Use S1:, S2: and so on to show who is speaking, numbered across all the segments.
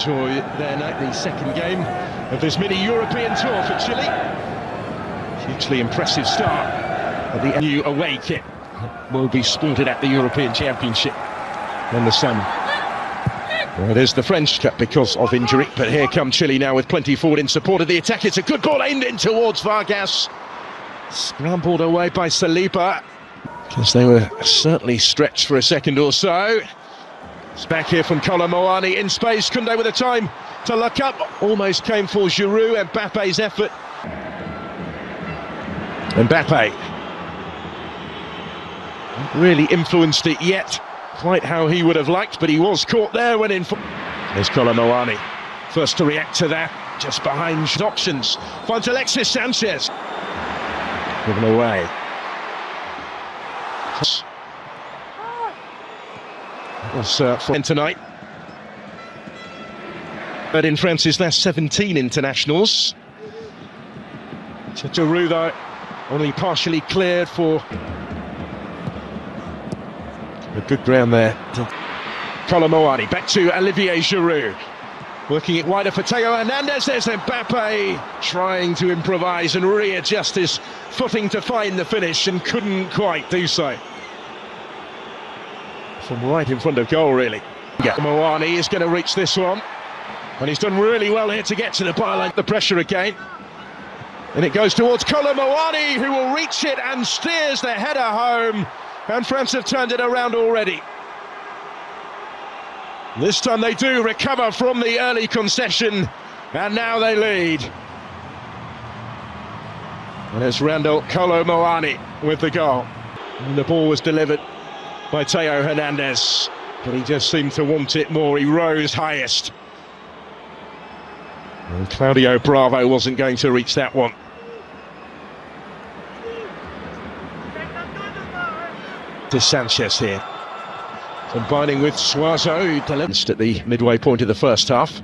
S1: enjoy their night, the second game of this mini-European tour for Chile. Hugely impressive start of the new away kit. Will be sported at the European Championship in the summer. Well, it is the French Cup because of injury, but here come Chile now with plenty forward in support of the attack. It's a good ball aimed in towards Vargas. Scrambled away by Saliba, because they were certainly stretched for a second or so. It's back here from Kolomoani in space. Koundé with the time to look up. Almost came for Giroud. Mbappe's effort. Mbappé. Not really influenced it yet. Quite how he would have liked, but he was caught there when in. There's Kolomoani. First to react to that. Just behind options. Finds Alexis Sanchez. Given away. Was for tonight. But in France's last 17 internationals. Giroud though only partially cleared for a good ground there. Kolomoani back to Olivier Giroud. Working it wider for Theo Hernandez. There's Mbappé trying to improvise and readjust his footing to find the finish and couldn't quite do so. From right in front of goal, really. Moani is going to reach this one, and he's done really well here to get to the byline. The pressure again, and it goes towards Kolomoani, who will reach it and steers the header home, and France have turned it around already. This time they do recover from the early concession, and now they lead. And it's Randall Kolomoani with the goal, and the ball was delivered by Theo Hernandez, but he just seemed to want it more. He rose highest, and Claudio Bravo wasn't going to reach that one. To Sanchez here, combining with Suazo, who delivered at the midway point of the first half.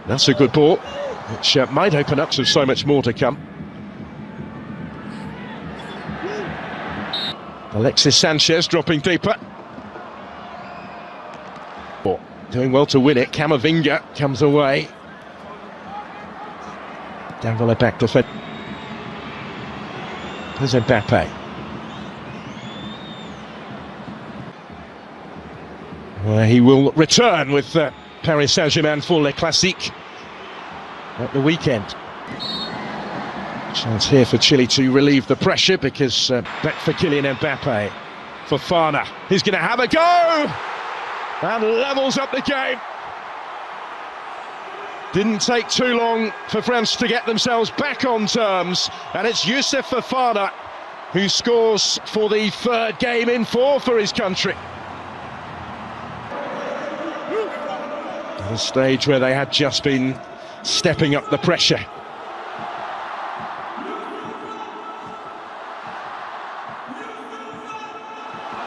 S1: That's a good ball, which might open up to so much more to come. Alexis Sanchez dropping deeper. Doing well to win it. Camavinga comes away. Dembele back to Fed. There's Mbappé. He will return with Paris Saint-Germain for Le Classique at the weekend. Chance here for Chile to relieve the pressure, because back for Kylian Mbappé. Fofana, he's going to have a go! And levels up the game. Didn't take too long for France to get themselves back on terms, and it's Youssouf Fofana who scores for the third game in 4 for his country. At a stage where they had just been stepping up the pressure.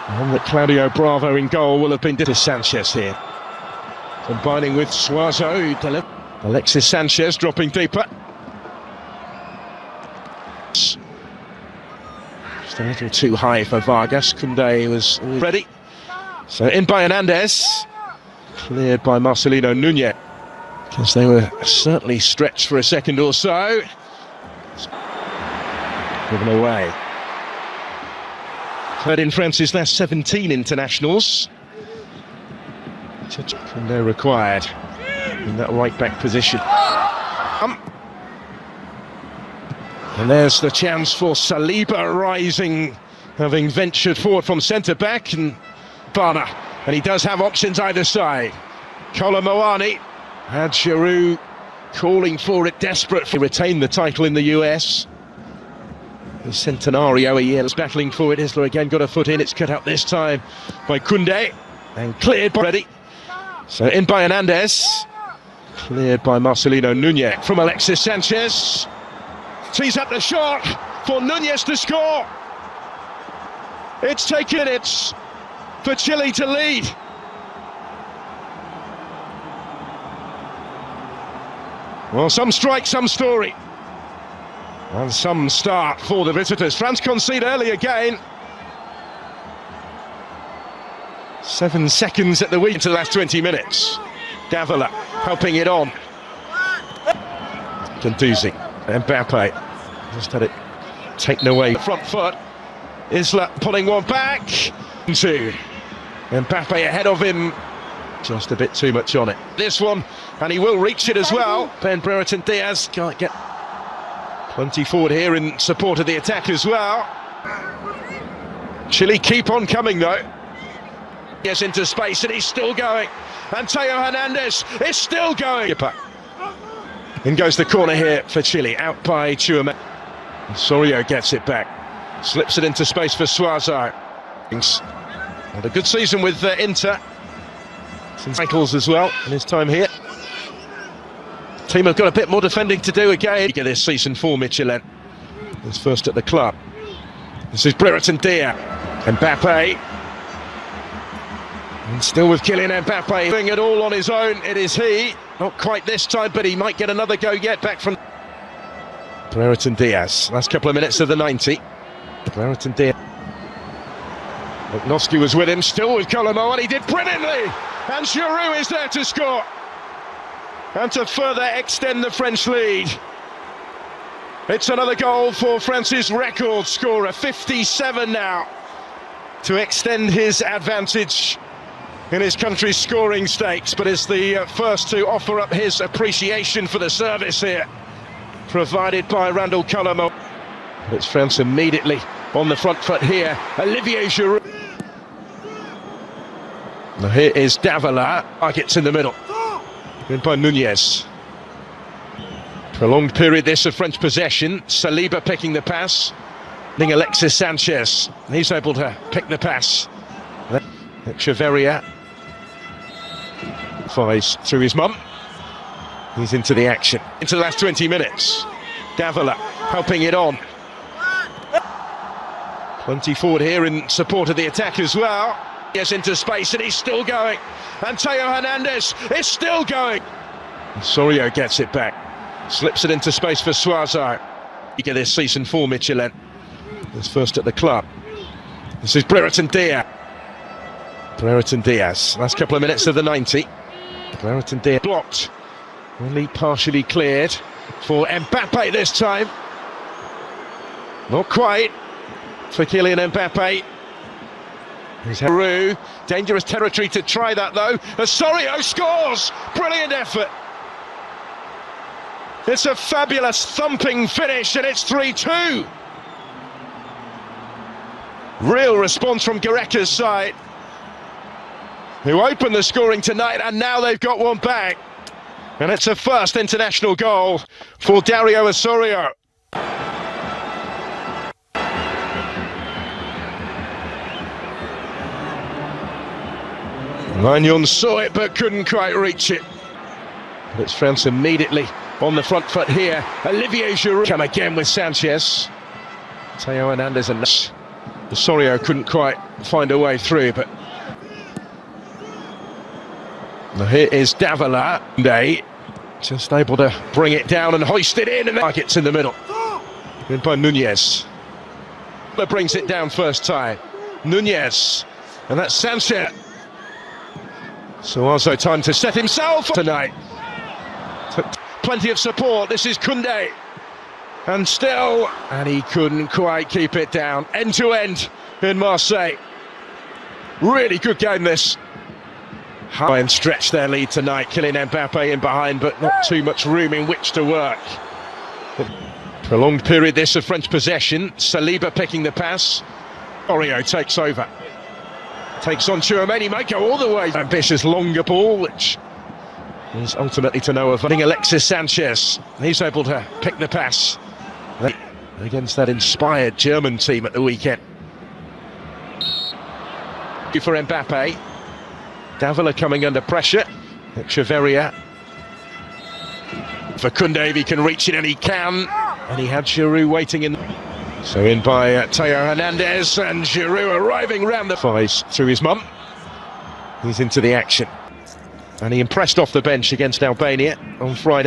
S1: And that Claudio Bravo in goal will have been to Sanchez here. Combining with Suazo, who delivered. Alexis Sanchez dropping deeper. Just a little too high for Vargas. Koundé was ready. So in by Hernandez. Cleared by Marcelino Núñez, because they were certainly stretched for a second or so. Given away. Third in France's last 17 internationals. Koundé required in that right back position. And there's the chance for Saliba rising, having ventured forward from centre back, and Bana. And he does have options either side. Kolomoani had Giroud calling for it, desperate to retain the title in the US. The Centenario a year was battling for it. Isla again got a foot in. It's cut out this time by Koundé and cleared by ready. So in by Hernandez. Cleared by Marcelino Núñez from Alexis Sanchez. Tees up the shot for Núñez to score. It's taken minutes for Chile to lead. Well, some strike, some story. And some start for the visitors. France concede early again. 7 seconds at the week into the last 20 minutes. Davila helping it on. Conduzi, Mbappé just had it taken away. Front foot, Isla pulling one back. Two, Mbappé ahead of him. Just a bit too much on it. This one, and he will reach it as well. Ben Brereton Diaz can't get plenty forward here in support of the attack as well. Chile keep on coming though. Yes, into space, and he's still going. And Theo Hernandez is still going. In goes the corner here for Chile, out by Chuameni. Sorio gets it back, slips it into space for Suazo. Had a good season with Inter. Some titles as well in his time here. Team have got a bit more defending to do again. Get this season for Michelin. He's first at the club. This is Brereton Diaz. Mbappé. And still with Kylian Mbappé doing it all on his own. It is he. Not quite this time, but he might get another go yet. Back from Brereton Diaz. Last couple of minutes of the 90. Brereton Diaz. Noski was with him, still with Colomo, and he did brilliantly. And Giroud is there to score. And to further extend the French lead. It's another goal for France's record scorer, 57 now, to extend his advantage in his country's scoring stakes, but is the first to offer up his appreciation for the service here, provided by Randall Colomo. But it's France immediately on the front foot here. Olivier Giroud. Now here is Davila. It's in the middle. In by Nunez. Prolonged period this of French possession. Saliba picking the pass. Alexis Sanchez. He's able to pick the pass. Echeverria flies through his mum. He's into the action. Into the last 20 minutes. Davila helping it on. Plenty forward here in support of the attack as well. Yes, into space, and he's still going. And Theo Hernandez is still going. Sorio gets it back. Slips it into space for Suazo. You get this season for Michelin. He's first at the club. This is Brereton Diaz. Brereton Diaz. Last couple of minutes of the 90. Brereton Diaz blocked. Only partially cleared for Mbappé this time. Not quite for Kylian Mbappé. Giroud, dangerous territory to try that though. Osorio scores! Brilliant effort. It's a fabulous thumping finish, and it's 3-2. Real response from Gareca's side, who opened the scoring tonight, and now they've got one back. And it's a first international goal for Dario Osorio. Magnon saw it but couldn't quite reach it. But it's France immediately on the front foot here. Olivier Giroud come again with Sanchez. Theo Hernandez and Osorio couldn't quite find a way through, but now here is Davila. Just able to bring it down and hoist it in, and it's in the middle. In by Nunez. That brings it down first time. Nunez, and that's Sanchez. Suazo time to set himself tonight. Took plenty of support. This is Koundé. And still, and he couldn't quite keep it down. End to end in Marseille. Really good game this. High and stretch their lead tonight. Kylian Mbappé in behind, but not too much room in which to work. Prolonged period this of French possession. Saliba picking the pass. Orio takes over. Takes on Chuameni, might go all the way. Ambitious longer ball, which is ultimately to no avail. Alexis Sanchez, he's able to pick the pass against that inspired German team at the weekend. For Mbappé, Davila coming under pressure. Echeverria for Koundé, if he can reach it, and he can. And he had Giroud waiting in. So in by Theo Hernandez, and Giroud arriving round the flies through his mum. He's into the action. And he impressed off the bench against Albania on Friday.